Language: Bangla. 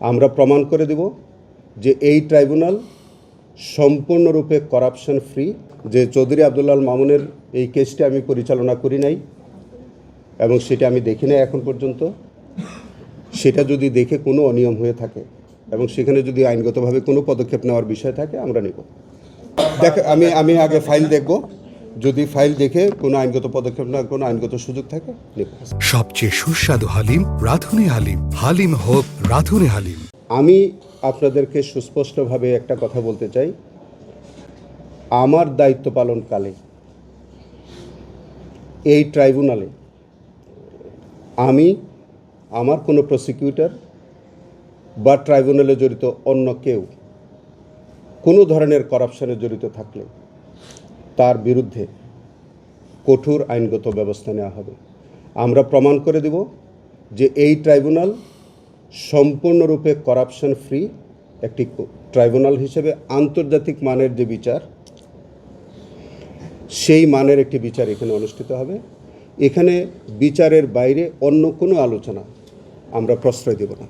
আমরা প্রমাণ করে দেব যে এই ট্রাইব্যুনাল সম্পূর্ণরূপে করাপশন ফ্রি। যে চৌধুরী আব্দুল আল মামুনের এই কেসটি আমি পরিচালনা করি নাই এবং সেটা আমি দেখি নাই এখন পর্যন্ত। সেটা যদি দেখে কোনো অনিয়ম হয়ে থাকে এবং সেখানে যদি আইনগতভাবে কোনো পদক্ষেপ নেওয়ার বিষয় থাকে আমরা নেব। আমি আগে ফাইল দেখব, যদি ফাইল দেখে কোনো আইনগত পদক্ষেপ না কোনো আইনগত সুযোগ থাকে নেব। সবচেয়ে সুস্বাদু হালিম রাঁধুনি হালিম। হালিম হোক রাঁধুনি হালিম। আমি আপনাদেরকে সুস্পষ্টভাবে একটা কথা বলতে চাই, আমার দায়িত্ব পালনকালে এই ট্রাইব্যুনালে আমি আমার কোনো প্রসিকিউটর বা ট্রাইব্যুনালে জড়িত অন্য কেউ কোনো ধরনের করাপশনে জড়িত থাকলে তার বিরুদ্ধে কঠোর আইনগত ব্যবস্থা নেওয়া হবে। আমরা প্রমাণ করে দেব যে এই ট্রাইব্যুনাল সম্পূর্ণরূপে করাপশন ফ্রি একটি ট্রাইব্যুনাল হিসেবে আন্তর্জাতিক মানের যে বিচার, সেই মানের একটি বিচার এখানে অনুষ্ঠিত হবে। এখানে বিচারের বাইরে অন্য কোনো আলোচনা আমরা প্রশ্রয় দেব না।